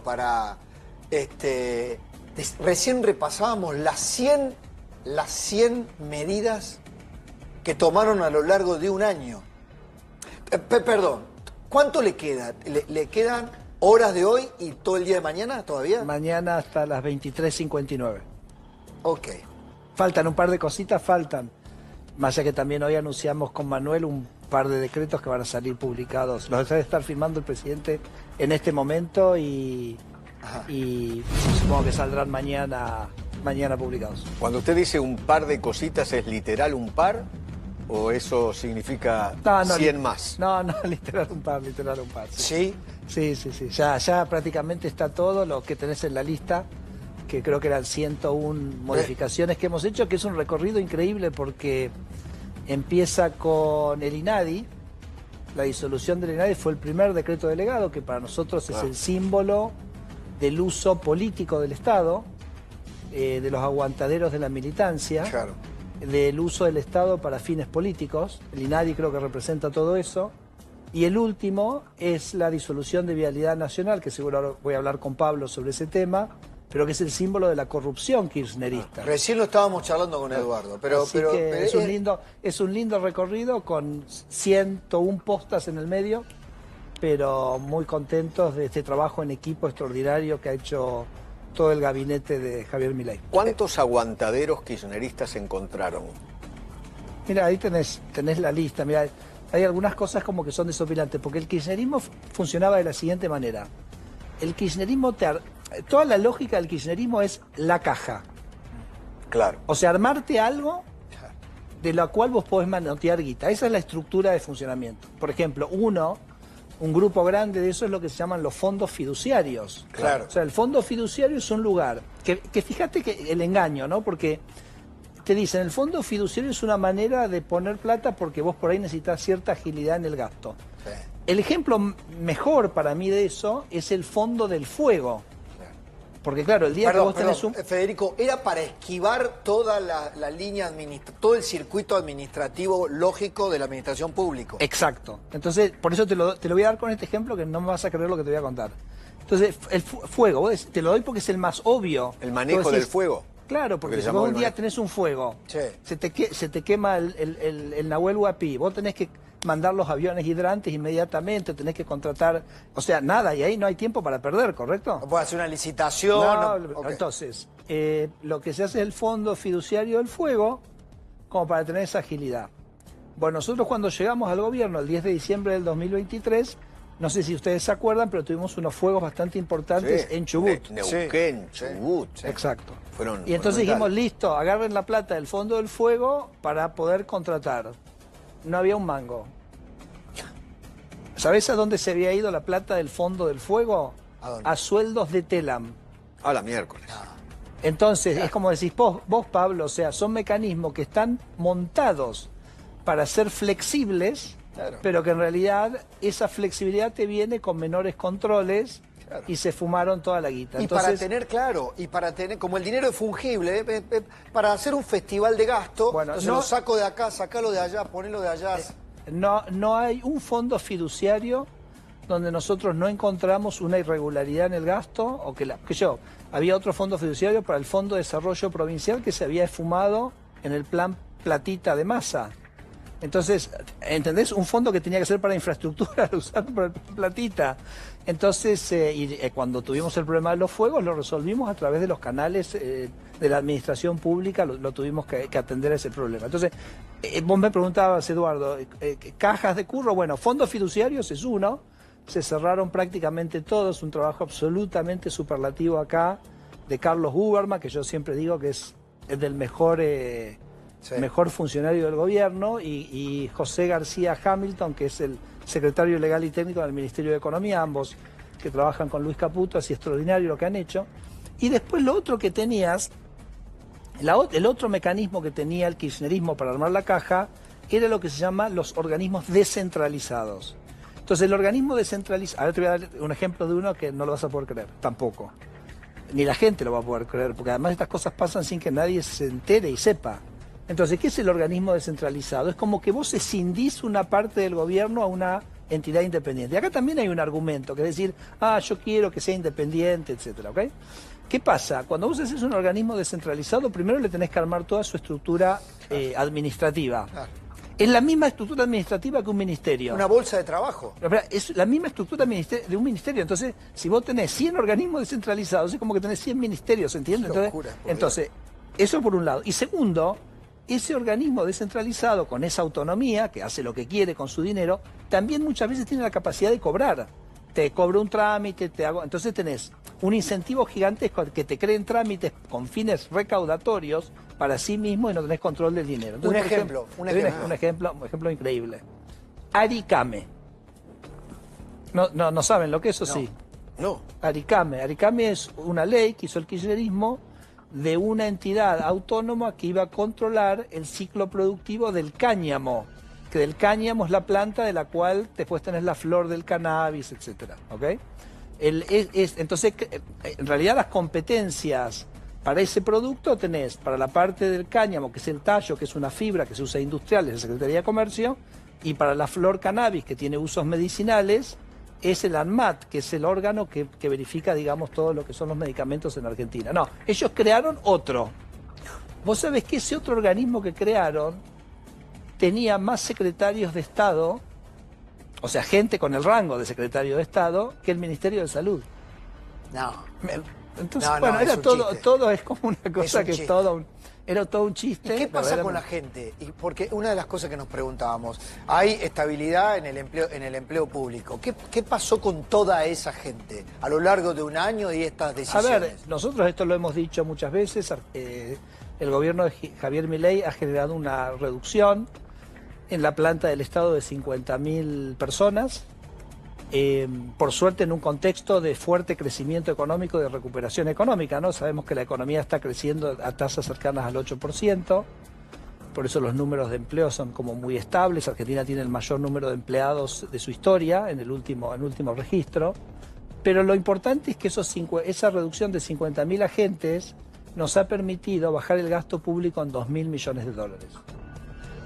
para recién repasábamos las 100 medidas que tomaron a lo largo de un año. Perdón, ¿cuánto le queda? ¿Le quedan horas de hoy y todo el día de mañana todavía? Mañana hasta las 23:59. Ok. Faltan un par de cositas, faltan. Más allá que también hoy anunciamos con Manuel un par de decretos que van a salir publicados. Los debe estar firmando el presidente en este momento y supongo que saldrán mañana publicados. Cuando usted dice un par de cositas, ¿es literal un par? ¿O eso significa 100 más? No, literal un par. ¿Sí? Sí. Ya prácticamente está todo lo que tenés en la lista, que creo que eran 101 modificaciones que hemos hecho, que es un recorrido increíble porque empieza con el INADI. La disolución del INADI fue el primer decreto delegado, que para nosotros es el símbolo del uso político del Estado, de los aguantaderos de la militancia, del uso del Estado para fines políticos. El INADI creo que representa todo eso. Y el último es la disolución de Vialidad Nacional, que seguro ahora voy a hablar con Pablo sobre ese tema, pero que es el símbolo de la corrupción kirchnerista. Recién lo estábamos charlando con Eduardo, pero es un lindo recorrido con 101 postas en el medio, pero muy contentos de este trabajo en equipo extraordinario que ha hecho todo el gabinete de Javier Milei. ¿Cuántos aguantaderos kirchneristas encontraron? Mira, ahí tenés la lista. Mira, hay algunas cosas como que son desopilantes, porque el kirchnerismo funcionaba de la siguiente manera. El kirchnerismo, toda la lógica del kirchnerismo es la caja. Claro. O sea, armarte algo de lo cual vos podés manotear guita. Esa es la estructura de funcionamiento. Por ejemplo, un grupo grande de eso es lo que se llaman los fondos fiduciarios. Claro. O sea, el fondo fiduciario es un lugar que fíjate que el engaño, ¿no? Porque te dicen, el fondo fiduciario es una manera de poner plata porque vos por ahí necesitas cierta agilidad en el gasto. Sí. El ejemplo mejor para mí de eso es el fondo del fuego. Porque claro, el día que vos tenés Federico, era para esquivar toda la línea todo el circuito administrativo lógico de la administración pública. Exacto. Entonces, por eso te lo voy a dar con este ejemplo que no me vas a creer lo que te voy a contar. Entonces, el fuego, te lo doy porque es el más obvio. ¿El manejo del fuego? Claro, porque si vos un día tenés un fuego, se te quema el Nahuel Huapi, vos tenés que mandar los aviones hidrantes inmediatamente, tenés que contratar, o sea, nada, y ahí no hay tiempo para perder, ¿correcto? No puedes hacer una licitación. Entonces, lo que se hace es el fondo fiduciario del fuego, como para tener esa agilidad. Bueno, nosotros cuando llegamos al gobierno el 10 de diciembre del 2023, no sé si ustedes se acuerdan, pero tuvimos unos fuegos bastante importantes en Chubut. Neuquén, Chubut. Exacto. Fueron y entonces dijimos, listo, agarren la plata del fondo del fuego para poder contratar. No había un mango. ¿Sabés a dónde se había ido la plata del fondo del fuego? A sueldos de Telam. A la miércoles. Entonces, es como decís vos, Pablo, o sea, son mecanismos que están montados para ser flexibles, pero que en realidad esa flexibilidad te viene con menores controles y se fumaron toda la guita. Entonces, para tener, como el dinero es fungible, para hacer un festival de gasto, entonces lo saco de acá, sacalo de allá, ponelo de allá. No hay un fondo fiduciario donde nosotros no encontramos una irregularidad en el gasto, o había otro fondo fiduciario para el Fondo de Desarrollo Provincial que se había esfumado en el plan Platita de Massa. Entonces, ¿entendés? Un fondo que tenía que ser para infraestructura, lo usaron para el Platita. Entonces, cuando tuvimos el problema de los fuegos, lo resolvimos a través de los canales de la administración pública, lo tuvimos que atender ese problema. Entonces, vos me preguntabas, Eduardo, cajas de curro, bueno, fondos fiduciarios es uno, se cerraron prácticamente todos, un trabajo absolutamente superlativo acá, de Carlos Huberman, que yo siempre digo que es del mejor funcionario del gobierno, y José García Hamilton, que es el secretario legal y técnico del Ministerio de Economía, ambos que trabajan con Luis Caputo, así extraordinario lo que han hecho. Y después lo otro que tenías, el otro mecanismo que tenía el kirchnerismo para armar la caja, era lo que se llama los organismos descentralizados. Entonces el organismo descentralizado, ahora te voy a dar un ejemplo de uno que no lo vas a poder creer, tampoco. Ni la gente lo va a poder creer, porque además estas cosas pasan sin que nadie se entere y sepa. Entonces, ¿qué es el organismo descentralizado? Es como que vos escindís una parte del gobierno a una entidad independiente. Y acá también hay un argumento, que es decir, yo quiero que sea independiente, etcétera, ¿ok? ¿Qué pasa? Cuando vos haces un organismo descentralizado, primero le tenés que armar toda su estructura administrativa. Claro. Es la misma estructura administrativa que un ministerio. Una bolsa de trabajo. Es la misma estructura de un ministerio. Entonces, si vos tenés 100 organismos descentralizados, es como que tenés 100 ministerios, ¿entiendes? Entonces, eso por un lado. Y segundo, ese organismo descentralizado, con esa autonomía, que hace lo que quiere con su dinero, también muchas veces tiene la capacidad de cobrar. Te cobro un trámite, entonces tenés un incentivo gigantesco que te creen trámites con fines recaudatorios para sí mismo y no tenés control del dinero. Entonces, un ejemplo increíble. Aricame. No saben lo que es, ¿eso sí? No. Aricame es una ley que hizo el kirchnerismo de una entidad autónoma que iba a controlar el ciclo productivo del cáñamo, que del cáñamo es la planta de la cual después tenés la flor del cannabis, etcétera, ¿ok? Entonces, en realidad las competencias para ese producto tenés para la parte del cáñamo, que es el tallo, que es una fibra que se usa industrial, es la Secretaría de Comercio, y para la flor cannabis, que tiene usos medicinales, es el ANMAT, que es el órgano que verifica, digamos, todo lo que son los medicamentos en Argentina. No, ellos crearon otro. Vos sabés que ese otro organismo que crearon tenía más secretarios de Estado, o sea, gente con el rango de secretario de Estado, que el Ministerio de Salud. No. Entonces, bueno, era todo es como una cosa que es era todo un chiste. ¿Y qué pasa con la gente? Porque una de las cosas que nos preguntábamos, hay estabilidad en el empleo público. ¿Qué pasó con toda esa gente a lo largo de un año y estas decisiones? A ver, nosotros esto lo hemos dicho muchas veces, el gobierno de Javier Milei ha generado una reducción en la planta del Estado de 50.000 personas, por suerte en un contexto de fuerte crecimiento económico, de recuperación económica, ¿no? Sabemos que la economía está creciendo a tasas cercanas al 8%, por eso los números de empleo son como muy estables. Argentina tiene el mayor número de empleados de su historia en el último registro, pero lo importante es que esa reducción de 50.000 agentes nos ha permitido bajar el gasto público en 2.000 millones de dólares.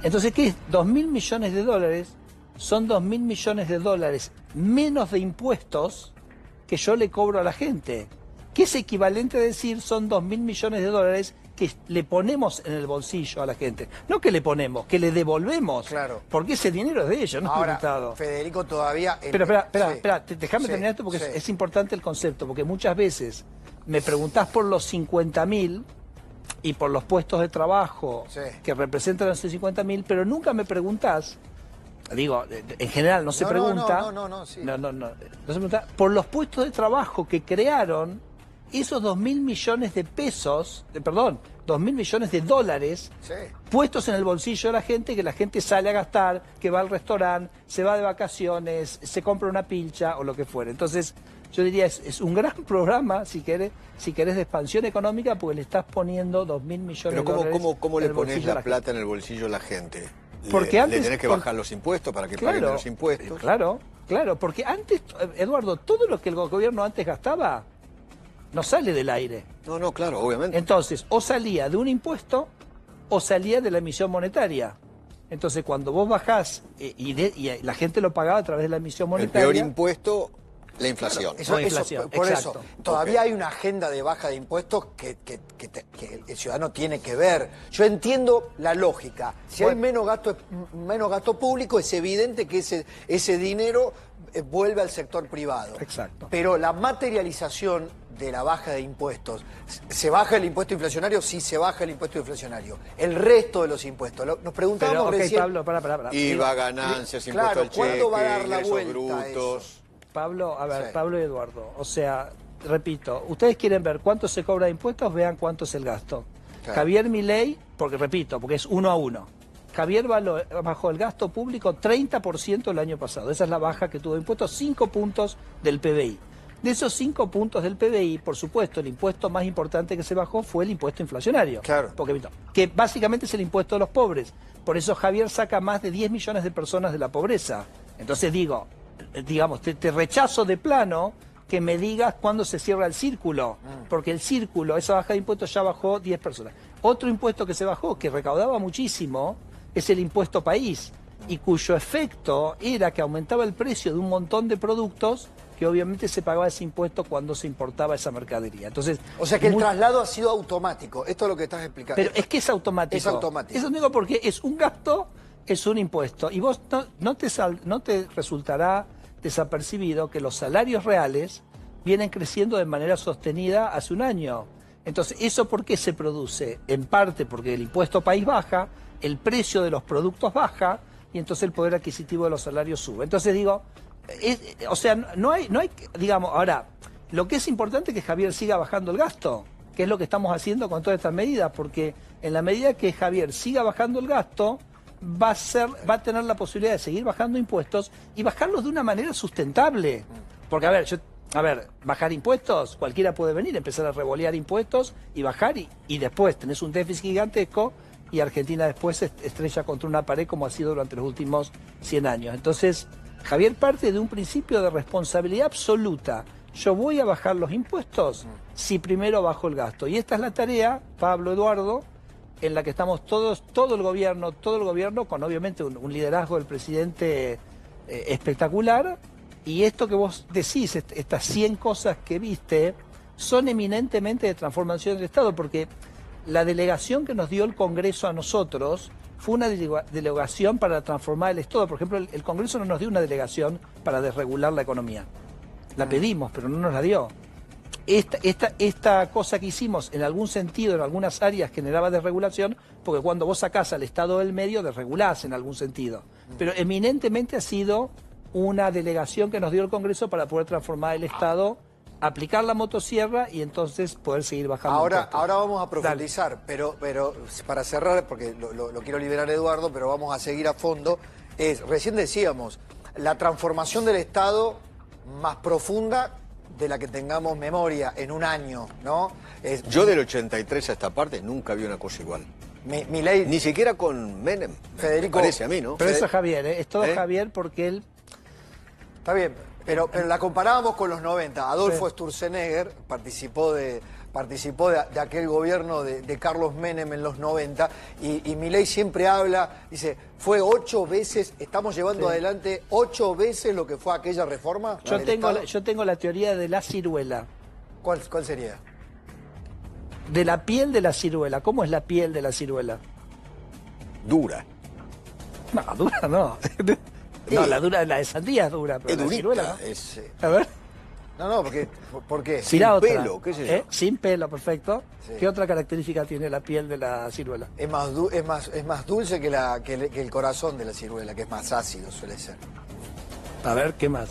Entonces, ¿qué es? 2.000 millones de dólares son 2.000 millones de dólares menos de impuestos que yo le cobro a la gente, que es equivalente a decir son 2.000 millones de dólares que le ponemos en el bolsillo a la gente. No que le ponemos, que le devolvemos. Claro. Porque ese dinero es de ellos, no es del Estado. Federico, todavía... Pero espera, déjame terminar esto porque es importante el concepto, porque muchas veces me preguntás por los 50.000 y por los puestos de trabajo que representan los 50.000, pero nunca me preguntás, digo, en general no se pregunta... No se pregunta por los puestos de trabajo que crearon esos 2.000 millones de pesos, 2.000 millones de dólares puestos en el bolsillo de la gente, que la gente sale a gastar, que va al restaurante, se va de vacaciones, se compra una pilcha o lo que fuera. Entonces, yo diría, es un gran programa, si querés, de expansión económica, porque le estás poniendo 2.000 millones de dólares. Pero ¿cómo le pones la plata en el bolsillo a la gente? Porque antes, le tenés que bajar los impuestos para que paguen los impuestos. Claro, porque antes, Eduardo, todo lo que el gobierno antes gastaba no sale del aire. No, claro, obviamente. Entonces, o salía de un impuesto o salía de la emisión monetaria. Entonces, cuando vos bajás y la gente lo pagaba a través de la emisión monetaria... El peor impuesto, la inflación. Claro, por eso, todavía hay una agenda de baja de impuestos que el ciudadano tiene que ver. Yo entiendo la lógica. Si hay menos gasto público, es evidente que ese dinero vuelve al sector privado. Exacto. Pero la materialización de la baja de impuestos, ¿se baja el impuesto inflacionario? Sí, se baja el impuesto inflacionario. El resto de los impuestos. Nos preguntábamos recién... Pablo, para. IVA, ganancias, impuesto al cheque, ¿cuándo va a dar la ingresos vuelta brutos? Pablo, Pablo y Eduardo, o sea, repito, ustedes quieren ver cuánto se cobra de impuestos, vean cuánto es el gasto. Claro. Javier Milei, porque es 1 a 1. Javier bajó el gasto público 30% el año pasado. Esa es la baja que tuvo de impuestos, 5 puntos del PBI. De esos 5 puntos del PBI, por supuesto, el impuesto más importante que se bajó fue el impuesto inflacionario. Claro. Que básicamente es el impuesto de los pobres. Por eso Javier saca más de 10 millones de personas de la pobreza. Entonces digamos, te rechazo de plano que me digas cuándo se cierra el círculo, porque el círculo, esa baja de impuestos ya bajó 10 personas. Otro impuesto que se bajó, que recaudaba muchísimo, es el impuesto país. y cuyo efecto era que aumentaba el precio de un montón de productos que obviamente se pagaba ese impuesto cuando se importaba esa mercadería. Entonces, o sea que el traslado ha sido automático, esto es lo que estás explicando. Pero es que es automático. Es automático. Eso digo porque es un gasto, es un impuesto. Y vos no te resultará desapercibido que los salarios reales vienen creciendo de manera sostenida hace un año. Entonces, ¿eso por qué se produce? En parte porque el impuesto país baja, el precio de los productos baja, y entonces el poder adquisitivo de los salarios sube. Entonces digo, o sea, no hay, digamos, ahora, lo que es importante es que Javier siga bajando el gasto, que es lo que estamos haciendo con todas estas medidas, porque en la medida que Javier siga bajando el gasto, va a tener la posibilidad de seguir bajando impuestos y bajarlos de una manera sustentable. Porque, a ver, bajar impuestos, cualquiera puede venir, empezar a revolear impuestos y bajar, y después tenés un déficit gigantesco y Argentina después se estrella contra una pared como ha sido durante los últimos 100 años. Entonces, Javier parte de un principio de responsabilidad absoluta. Yo voy a bajar los impuestos si primero bajo el gasto. Y esta es la tarea, Pablo, Eduardo, en la que estamos todos, todo el gobierno, con obviamente un liderazgo del presidente espectacular. Y esto que vos decís, estas 100 cosas que viste, son eminentemente de transformación del Estado, porque la delegación que nos dio el Congreso a nosotros fue una delegación para transformar el Estado. Por ejemplo, el Congreso no nos dio una delegación para desregular la economía. La pedimos, pero no nos la dio. Esta cosa que hicimos, en algún sentido, en algunas áreas, generaba desregulación, porque cuando vos sacás al Estado del medio, desregulás en algún sentido. Pero eminentemente ha sido una delegación que nos dio el Congreso para poder transformar el Estado, aplicar la motosierra y entonces poder seguir bajando impuestos. Ahora vamos a profundizar, pero para cerrar, porque lo quiero liberar Eduardo, pero vamos a seguir a fondo, recién decíamos, la transformación del Estado más profunda de la que tengamos memoria en un año, ¿no? Yo del 83 a esta parte nunca vi una cosa igual. Milei, ni siquiera con Menem, Federico, me parece a mí, ¿no? Pero eso es Javier, es todo Javier porque él... Está bien, pero la comparábamos con los 90. Adolfo Sturzenegger participó de aquel gobierno de Carlos Menem en los 90 y Milei siempre habla, dice, fue 8 veces, estamos llevando adelante 8 veces lo que fue aquella reforma. Yo tengo la teoría de la ciruela. ¿Cuál sería? De la piel de la ciruela. ¿Cómo es la piel de la ciruela? Dura. No, dura no. No, la de sandía es dura, pero la ciruela no. A ver. No, ¿por qué? Sin pelo, qué sé yo. Sin pelo, perfecto. Sí. ¿Qué otra característica tiene la piel de la ciruela? Es más dulce que el corazón de la ciruela, que es más ácido, suele ser. A ver, ¿qué más?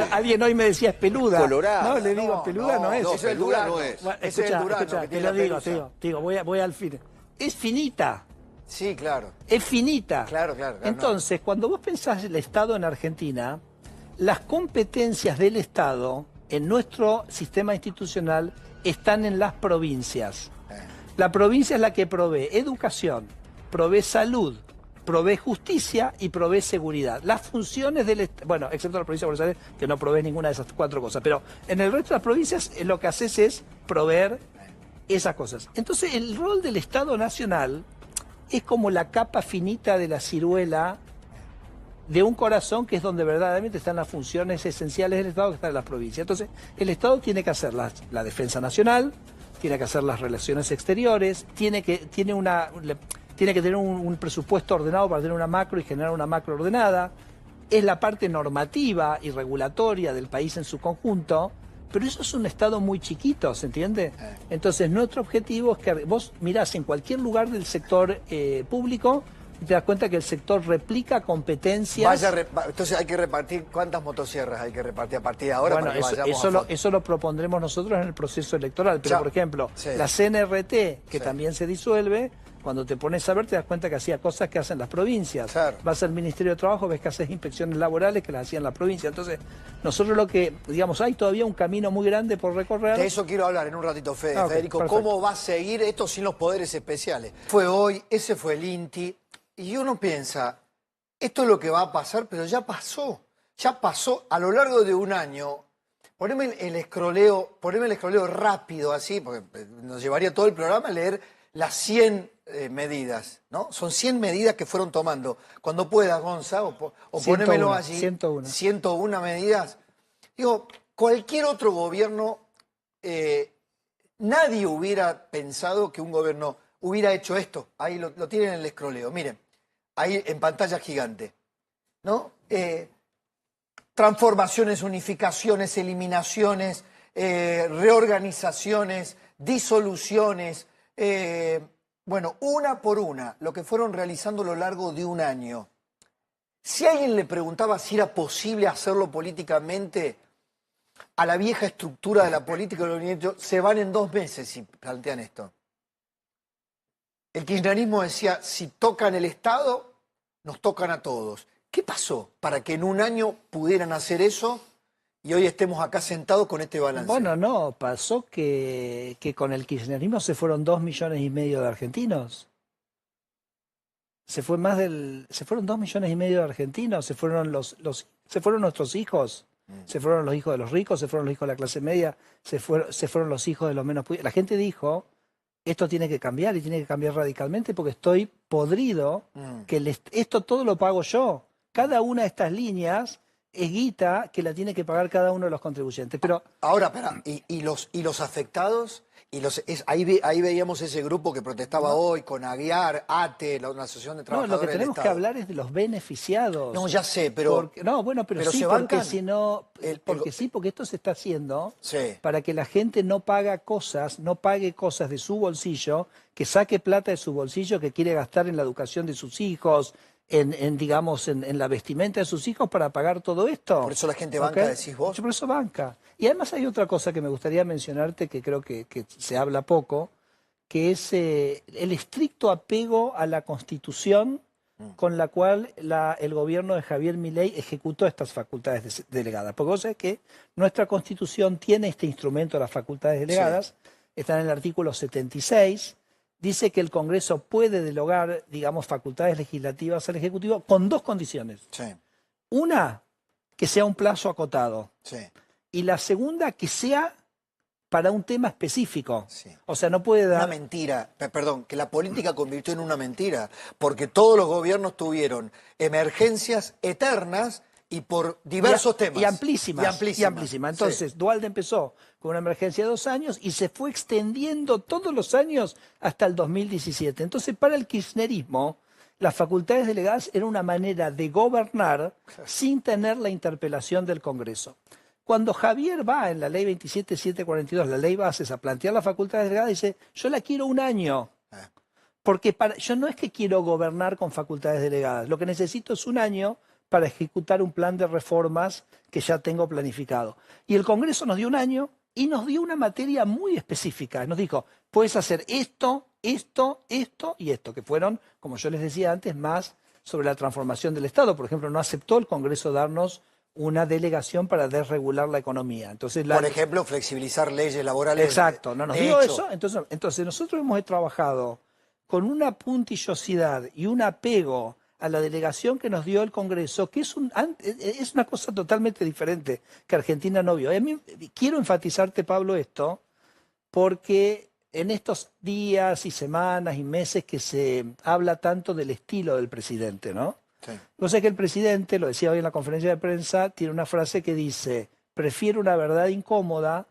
Alguien hoy me decía es peluda. Colorada. No, le digo, peluda no es. No, peluda no es. Bueno, Ese es el Durano, escucha, que te tiene lo la digo, pelusa. te digo, voy al fin. Es finita. Sí, claro. Es finita. Claro. Entonces, cuando vos pensás el Estado en Argentina, las competencias del Estado en nuestro sistema institucional están en las provincias. La provincia es la que provee educación, provee salud, provee justicia y provee seguridad. Las funciones del Estado, bueno, excepto la provincia de Buenos Aires, que no provee ninguna de esas 4 cosas, pero en el resto de las provincias lo que haces es proveer esas cosas. Entonces, el rol del Estado Nacional es como la capa finita de la ciruela de un corazón que es donde verdaderamente están las funciones esenciales del Estado que están en las provincias. Entonces, el Estado tiene que hacer la defensa nacional, tiene que hacer las relaciones exteriores, tiene que tener un presupuesto ordenado para tener una macro y generar una macro ordenada, es la parte normativa y regulatoria del país en su conjunto, pero eso es un Estado muy chiquito, ¿se entiende? Entonces, nuestro objetivo es que vos mirás en cualquier lugar del sector público y te das cuenta que el sector replica competencias. Entonces hay que repartir, ¿cuántas motosierras hay que repartir a partir de ahora? Bueno, para que vayamos eso lo propondremos nosotros en el proceso electoral. Pero, por ejemplo, la CNRT, que también se disuelve, cuando te pones a ver te das cuenta que hacía cosas que hacen las provincias. Claro. Vas al Ministerio de Trabajo, ves que haces inspecciones laborales que las hacían las provincias. Entonces, nosotros lo que, digamos, hay todavía un camino muy grande por recorrer. De eso quiero hablar en un ratito, Federico. Perfecto. ¿Cómo va a seguir esto sin los poderes especiales? Fue hoy, ese fue el INTI, y uno piensa, esto es lo que va a pasar, pero ya pasó a lo largo de un año. Poneme el escroleo rápido así, porque nos llevaría todo el programa a leer las 100 medidas, ¿no? Son 100 medidas que fueron tomando. Cuando puedas, Gonza, o 101, ponémelo allí. 101. 101 medidas. Digo, cualquier otro gobierno, nadie hubiera pensado que un gobierno hubiera hecho esto. Ahí lo tienen en el escroleo. Miren, ahí en pantalla gigante, ¿no? Transformaciones, unificaciones, eliminaciones, reorganizaciones, disoluciones, bueno, una por una, lo que fueron realizando a lo largo de un año. Si alguien le preguntaba si era posible hacerlo políticamente, a la vieja estructura de la política, se van en 2 meses si plantean esto. El kirchnerismo decía, si tocan el Estado, nos tocan a todos. ¿Qué pasó para que en un año pudieran hacer eso y hoy estemos acá sentados con este balance? Bueno, no, pasó que con el kirchnerismo se fueron 2,5 millones de argentinos. Se fueron 2,5 millones de argentinos, se fueron nuestros hijos, se fueron los hijos de los ricos, se fueron los hijos de la clase media, se fueron los hijos de los menos pudientes. La gente dijo, esto tiene que cambiar y tiene que cambiar radicalmente porque estoy podrido, que esto todo lo pago yo. Cada una de estas líneas es guita que la tiene que pagar cada uno de los contribuyentes. Pero ahora, espera, ¿y los afectados? Ahí veíamos ese grupo que protestaba hoy con Aguiar, ATE, la Asociación de Trabajadores lo que tenemos que hablar es de los beneficiados. No, ya sé, pero... Pero sí, porque si no... Porque esto se está haciendo para que la gente no pague cosas de su bolsillo, que saque plata de su bolsillo que quiere gastar en la educación de sus hijos, en la vestimenta de sus hijos para pagar todo esto. Por eso la gente banca, decís vos. Por eso banca. Y además hay otra cosa que me gustaría mencionarte que creo que se habla poco, que es el estricto apego a la Constitución con la cual el gobierno de Javier Milei ejecutó estas facultades delegadas. Porque vos sabés que nuestra Constitución tiene este instrumento de las facultades delegadas, está en el artículo 76, dice que el Congreso puede delegar, digamos, facultades legislativas al Ejecutivo con 2 condiciones. Una, que sea un plazo acotado. Y la segunda, que sea para un tema específico. O sea, no puede dar... Una mentira, perdón, que la política convirtió en una mentira, porque todos los gobiernos tuvieron emergencias eternas y por diversos temas. Y amplísimas. Entonces, Duhalde empezó con una emergencia de 2 años y se fue extendiendo todos los años hasta el 2017. Entonces, para el kirchnerismo, las facultades delegadas eran una manera de gobernar sin tener la interpelación del Congreso. Cuando Javier va en la ley 27.742, la ley bases, a plantear las facultades delegadas, dice, yo la quiero un año. Porque yo no es que quiero gobernar con facultades delegadas, lo que necesito es un año para ejecutar un plan de reformas que ya tengo planificado. Y el Congreso nos dio un año y nos dio una materia muy específica. Nos dijo, puedes hacer esto, esto, esto y esto, que fueron, como yo les decía antes, más sobre la transformación del Estado. Por ejemplo, no aceptó el Congreso darnos una delegación para desregular la economía. Entonces, por ejemplo, flexibilizar leyes laborales. Exacto, no nos dio eso. Entonces nosotros hemos trabajado con una puntillosidad y un apego a la delegación que nos dio el Congreso, que es una cosa totalmente diferente que Argentina no vio. Quiero enfatizarte, Pablo, esto, porque en estos días y semanas y meses que se habla tanto del estilo del presidente, ¿no? Yo sé que el presidente, lo decía hoy en la conferencia de prensa, tiene una frase que dice, prefiero una verdad incómoda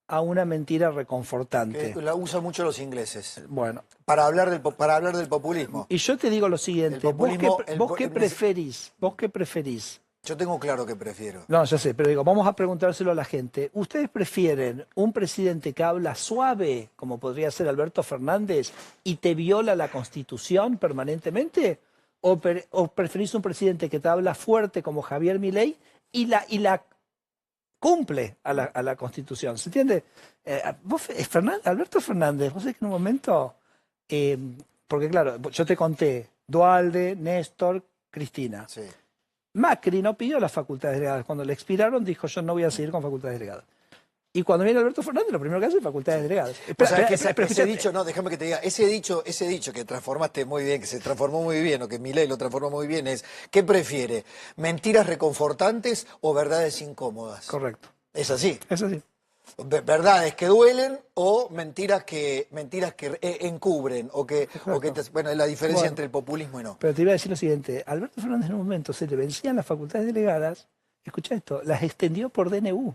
a una mentira reconfortante. Que la usan mucho los ingleses. Bueno. Para hablar del populismo. Y yo te digo lo siguiente, ¿vos qué preferís? ¿Vos qué preferís? Yo tengo claro que prefiero. No, ya sé, pero digo, vamos a preguntárselo a la gente. ¿Ustedes prefieren un presidente que habla suave, como podría ser Alberto Fernández, y te viola la Constitución permanentemente? ¿O preferís un presidente que te habla fuerte como Javier Milei y la cumple a la Constitución? ¿Se entiende? Alberto Fernández, vos sabés que en un momento, porque claro, yo te conté, Duhalde, Néstor, Cristina. Macri no pidió las facultades delegadas. Cuando le expiraron dijo, yo no voy a seguir con facultades delegadas. Y cuando viene Alberto Fernández, lo primero que hace es facultades delegadas. Ese dicho, no, déjame que te diga, ese dicho que transformaste muy bien, que se transformó muy bien, o que Milei lo transformó muy bien, es, ¿qué prefiere? ¿Mentiras reconfortantes o verdades incómodas? Correcto. ¿Es así? Es así. verdades que duelen o mentiras que encubren bueno, es la diferencia entre el populismo y no. Pero te iba a decir lo siguiente, Alberto Fernández en un momento se le vencían las facultades delegadas, escucha esto, las extendió por DNU.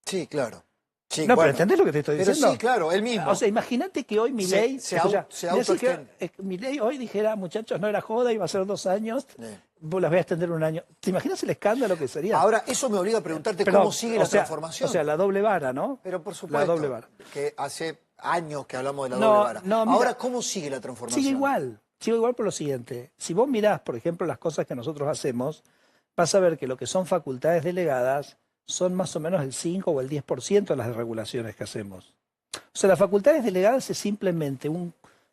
Sí, claro. Sí, no, bueno, pero ¿entendés lo que te estoy diciendo? Pero sí, claro, él mismo. O sea, imagínate que hoy Milei... se autoextiende. Milei hoy dijera, muchachos, no era joda, iba a ser 2 años, vos las voy a extender 1 año. ¿Te imaginas el escándalo que sería? Ahora, eso me obliga a preguntarte cómo sigue la transformación. O sea, la doble vara, ¿no? Pero por supuesto, la doble vara. que hace años que hablamos de la doble vara. No, ahora, ¿cómo sigue la transformación? Sigue igual por lo siguiente. Si vos mirás, por ejemplo, las cosas que nosotros hacemos, vas a ver que lo que son facultades delegadas son más o menos el 5 o el 10% de las regulaciones que hacemos. O sea, las facultades delegadas es simplemente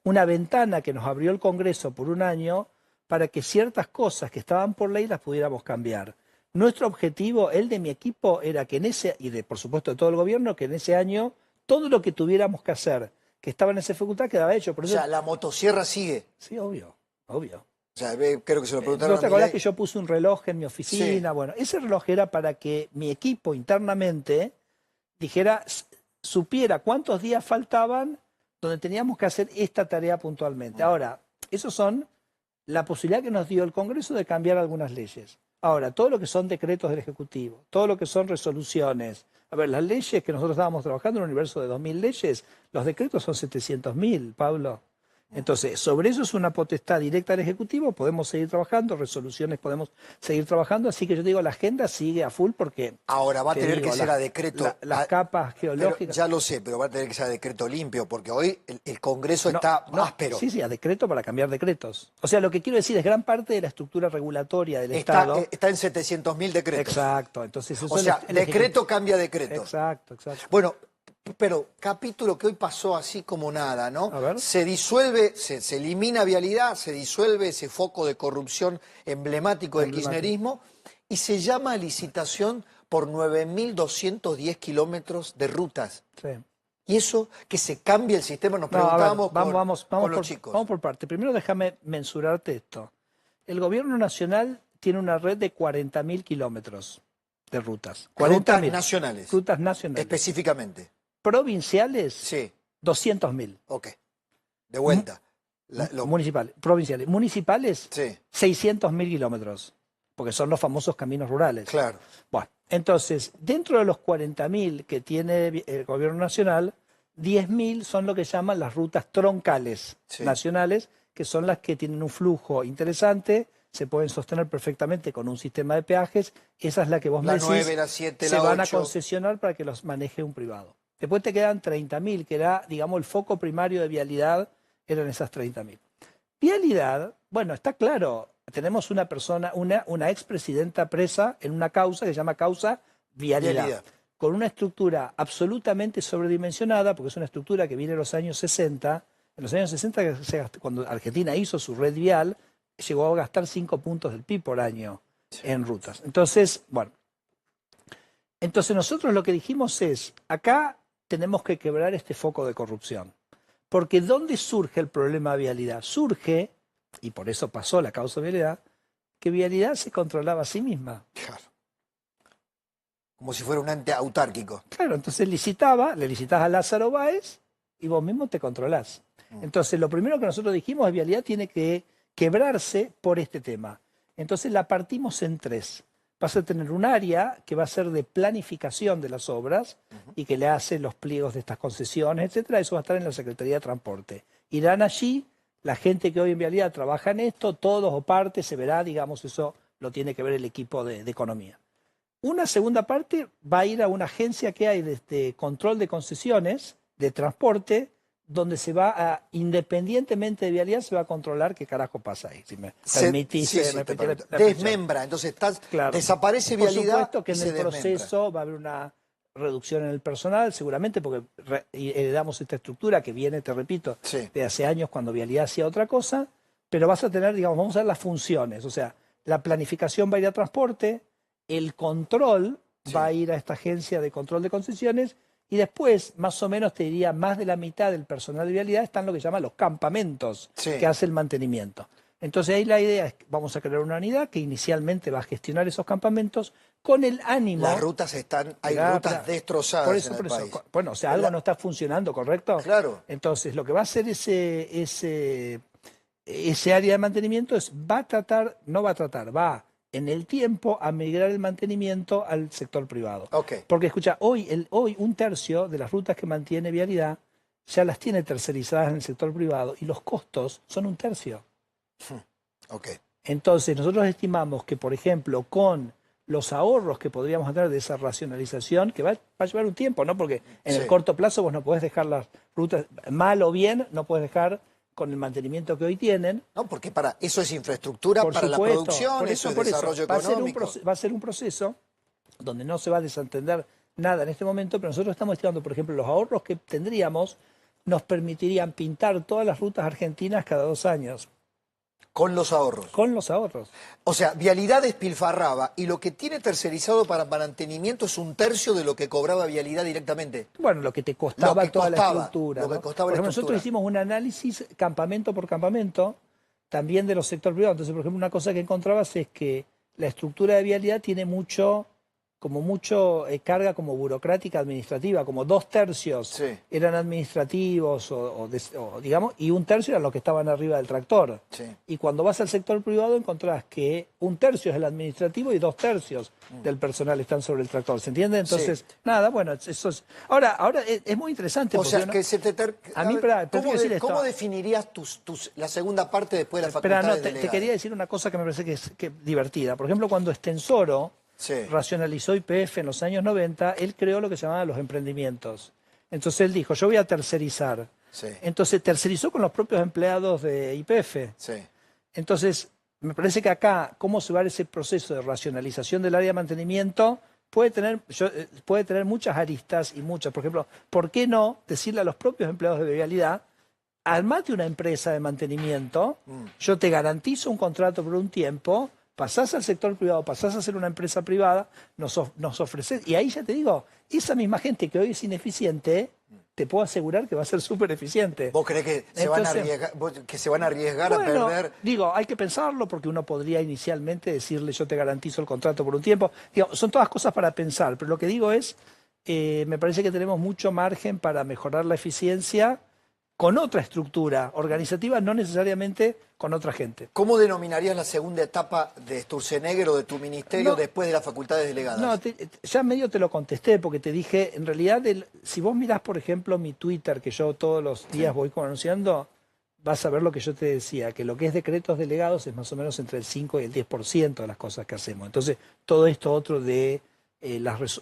una ventana que nos abrió el Congreso por 1 año para que ciertas cosas que estaban por ley las pudiéramos cambiar. Nuestro objetivo, el de mi equipo, era que por supuesto de todo el gobierno, que en ese año todo lo que tuviéramos que hacer, que estaba en esa facultad, quedaba hecho. Por eso, o sea, la motosierra sigue. Sí, obvio. O sea, creo que se lo preguntaron ¿No te acordás que yo puse un reloj en mi oficina? Sí. Bueno, ese reloj era para que mi equipo internamente supiera cuántos días faltaban donde teníamos que hacer esta tarea puntualmente. Ahora, esos son la posibilidad que nos dio el Congreso de cambiar algunas leyes. Ahora, todo lo que son decretos del Ejecutivo, todo lo que son resoluciones. A ver, las leyes que nosotros estábamos trabajando en un universo de 2.000 leyes, los decretos son 700.000, Pablo. Entonces, sobre eso es una potestad directa del Ejecutivo, podemos seguir trabajando, resoluciones podemos seguir trabajando, así que yo digo, la agenda sigue a full porque... Ahora va a tener que ser a decreto. Las capas geológicas... Ya lo sé, pero va a tener que ser a decreto limpio, porque hoy el Congreso está áspero. Sí, a decreto para cambiar decretos. O sea, lo que quiero decir es gran parte de la estructura regulatoria del Estado... Está en 700.000 decretos. Exacto. Entonces, eso o sea, decreto cambia decreto. Exacto. Bueno... Pero capítulo que hoy pasó así como nada, ¿no? A ver. Se disuelve, se elimina Vialidad, se disuelve ese foco de corrupción emblemático del kirchnerismo y se llama a licitación por 9.210 kilómetros de rutas. Sí. Y eso, que se cambie el sistema, nos preguntábamos con los chicos. Vamos por parte. Primero déjame mensurarte esto. El gobierno nacional tiene una red de 40.000 kilómetros de rutas. Rutas nacionales. Rutas nacionales. Específicamente. Provinciales, sí. 200.000. Ok. De vuelta. Municipales. Provinciales. Municipales, sí. 600.000 kilómetros. Porque son los famosos caminos rurales. Claro. Bueno, entonces, dentro de los 40.000 que tiene el gobierno nacional, 10.000 son lo que llaman las rutas troncales nacionales, que son las que tienen un flujo interesante, se pueden sostener perfectamente con un sistema de peajes. Esa es la que vos me decís. La 9, la 7, se la 8. van a concesionar para que los maneje un privado. Después te quedan 30.000, que era, digamos, el foco primario de Vialidad, eran esas 30.000. Vialidad, bueno, está claro, tenemos una persona, una expresidenta presa en una causa que se llama causa Vialidad, con una estructura absolutamente sobredimensionada, porque es una estructura que viene de los años 60. En los años 60, cuando Argentina hizo su red vial, llegó a gastar 5 puntos del PIB por año en rutas. Entonces, bueno, nosotros lo que dijimos es, acá tenemos que quebrar este foco de corrupción. Porque ¿dónde surge el problema de Vialidad? Surge, y por eso pasó la causa de Vialidad, que Vialidad se controlaba a sí misma. Claro. Como si fuera un ente autárquico. Claro, entonces le licitas a Lázaro Báez y vos mismo te controlás. Entonces lo primero que nosotros dijimos es Vialidad tiene que quebrarse por este tema. Entonces la partimos en 3. Vas a tener un área que va a ser de planificación de las obras y que le hace los pliegos de estas concesiones, etcétera. Eso va a estar en la Secretaría de Transporte. Irán allí, la gente que hoy en Vialidad trabaja en esto, todos o parte, se verá, digamos, eso lo tiene que ver el equipo de Economía. Una segunda parte va a ir a una agencia que hay de control de concesiones, de transporte, donde se va a, independientemente de Vialidad, se va a controlar qué carajo pasa ahí. Si me permitís repetir la desmembra, entonces desaparece Vialidad. Por supuesto que en el proceso va a haber una reducción en el personal, seguramente, porque heredamos esta estructura que viene, te repito, de hace años cuando Vialidad hacía otra cosa, pero vas a tener, digamos, vamos a ver las funciones, o sea, la planificación va a ir a transporte, el control va a ir a esta agencia de control de concesiones. Y después, más o menos, te diría, más de la mitad del personal de Vialidad están lo que llaman los campamentos, que hace el mantenimiento. Entonces ahí la idea es que vamos a crear una unidad que inicialmente va a gestionar esos campamentos con el ánimo... Las rutas hay rutas destrozadas por eso, en el país. Bueno, o sea, algo no está funcionando, ¿correcto? Claro. Entonces lo que va a hacer ese área de mantenimiento va en el tiempo a migrar el mantenimiento al sector privado. Okay. Porque escucha, hoy un tercio de las rutas que mantiene Vialidad ya las tiene tercerizadas en el sector privado y los costos son un tercio. Okay. Entonces nosotros estimamos que, por ejemplo, con los ahorros que podríamos tener de esa racionalización, que va a llevar un tiempo, ¿no? Porque en el corto plazo vos no podés dejar las rutas, mal o bien, no podés dejar con el mantenimiento que hoy tienen. No, porque eso es infraestructura para la producción, eso es desarrollo económico. Va a ser un proceso donde no se va a desentender nada en este momento, pero nosotros estamos estimando, por ejemplo, los ahorros que tendríamos nos permitirían pintar todas las rutas argentinas cada 2 años. Con los ahorros. Con los ahorros. O sea, Vialidad despilfarraba y lo que tiene tercerizado para mantenimiento es un tercio de lo que cobraba Vialidad directamente. Bueno, lo que te costaba toda la estructura. Lo que costaba la estructura. Nosotros hicimos un análisis campamento por campamento, también de los sectores privados. Entonces, por ejemplo, una cosa que encontrabas es que la estructura de Vialidad tiene mucho carga como burocrática administrativa, como 2/3 eran administrativos digamos, y 1/3 eran los que estaban arriba del tractor. Sí. Y cuando vas al sector privado encontrás que 1/3 es el administrativo y 2/3 del personal están sobre el tractor, ¿se entiende? Entonces, nada, bueno, eso es... Ahora es muy interesante. O sea, que ¿cómo definirías la segunda parte después de la facultad de te quería decir una cosa que me parece que es divertida. Por ejemplo, cuando Estensoro racionalizó YPF en los años 90, él creó lo que se llamaban los emprendimientos. Entonces él dijo, yo voy a tercerizar. Sí. Entonces tercerizó con los propios empleados de YPF. Sí. Entonces, me parece que acá, cómo se va a dar ese proceso de racionalización del área de mantenimiento, puede tener muchas aristas y muchas. Por ejemplo, ¿por qué no decirle a los propios empleados de Vialidad, armate una empresa de mantenimiento, yo te garantizo un contrato por un tiempo, pasás al sector privado, pasás a ser una empresa privada, nos ofreces, y ahí ya te digo, esa misma gente que hoy es ineficiente, te puedo asegurar que va a ser súper eficiente. ¿Vos creés que se van a arriesgar a perder? Digo, hay que pensarlo porque uno podría inicialmente decirle yo te garantizo el contrato por un tiempo. Digo, son todas cosas para pensar, pero lo que digo es, me parece que tenemos mucho margen para mejorar la eficiencia con otra estructura organizativa, no necesariamente con otra gente. ¿Cómo denominarías la segunda etapa de Sturzenegger o de tu ministerio después de las facultades delegadas? No, ya medio te lo contesté porque te dije, en realidad, si vos mirás, por ejemplo, mi Twitter, que yo todos los días voy anunciando, vas a ver lo que yo te decía, que lo que es decretos delegados es más o menos entre el 5 y el 10% de las cosas que hacemos. Entonces, todo esto otro de,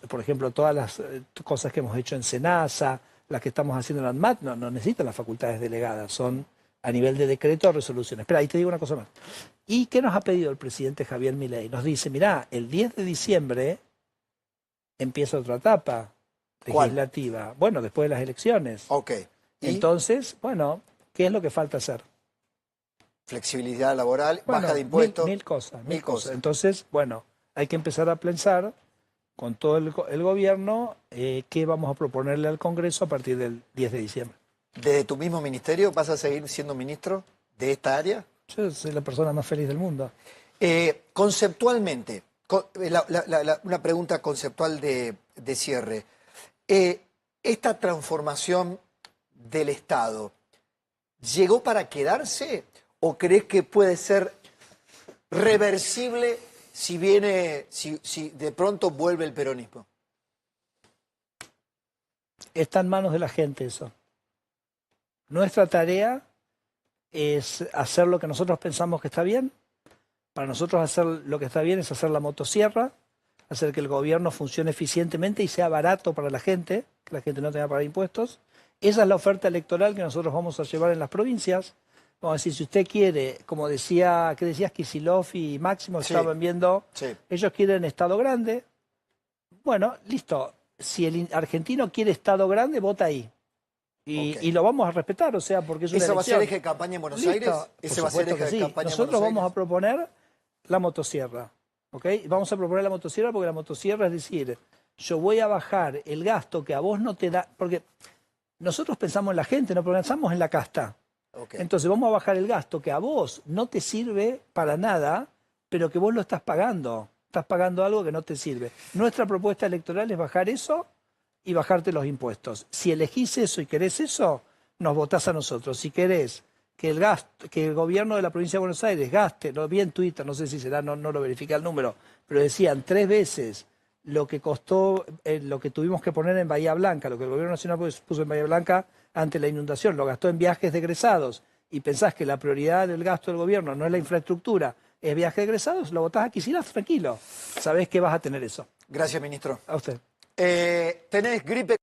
por ejemplo, todas las cosas que hemos hecho en SENASA, las que estamos haciendo en ANMAT, no necesitan las facultades delegadas, son a nivel de decreto o resolución. Espera, ahí te digo una cosa más. ¿Y qué nos ha pedido el presidente Javier Milei? Nos dice, mirá, el 10 de diciembre empieza otra etapa legislativa. ¿Cuál? Bueno, después de las elecciones. Ok. Entonces, bueno, ¿qué es lo que falta hacer? Flexibilidad laboral, baja de impuestos. Mil cosas. Entonces, bueno, hay que empezar a pensar con todo el gobierno qué vamos a proponerle al Congreso a partir del 10 de diciembre. ¿Desde tu mismo ministerio vas a seguir siendo ministro de esta área? Yo soy la persona más feliz del mundo. Conceptualmente, una pregunta conceptual de cierre. ¿Esta transformación del Estado llegó para quedarse o crees que puede ser reversible si de pronto vuelve el peronismo? Está en manos de la gente eso. Nuestra tarea es hacer lo que nosotros pensamos que está bien. Para nosotros hacer lo que está bien es hacer la motosierra, hacer que el gobierno funcione eficientemente y sea barato para la gente, que la gente no tenga que pagar impuestos. Esa es la oferta electoral que nosotros vamos a llevar en las provincias. Vamos a decir, si usted quiere, como decías Kicillof y Máximo, estaban viendo, ellos quieren Estado grande. Bueno, listo. Si el argentino quiere Estado grande, vota ahí. Y lo vamos a respetar, o sea, porque es una ¿Ese va a ser elección. eje de campaña en Buenos Aires? ¿Ese va a ser eje de campaña en Buenos Aires? Nosotros vamos a proponer la motosierra, ¿ok? Vamos a proponer la motosierra porque la motosierra es decir, yo voy a bajar el gasto que a vos no te da, porque nosotros pensamos en la gente, no pensamos en la casta. Okay. Entonces vamos a bajar el gasto que a vos no te sirve para nada, pero que vos lo estás pagando. Estás pagando algo que no te sirve. Nuestra propuesta electoral es bajar eso y bajarte los impuestos. Si elegís eso y querés eso, nos votás a nosotros. Si querés que el gobierno de la provincia de Buenos Aires gaste, lo vi en Twitter, no sé si será, no lo verifiqué el número, pero decían 3 veces lo que costó, lo que tuvimos que poner en Bahía Blanca, lo que el gobierno nacional puso en Bahía Blanca ante la inundación, lo gastó en viajes de egresados, y pensás que la prioridad del gasto del gobierno no es la infraestructura, es viaje de egresados, lo votás a Kicillof, tranquilo. Sabés que vas a tener eso. Gracias, ministro. A usted. ¿Tenés gripe?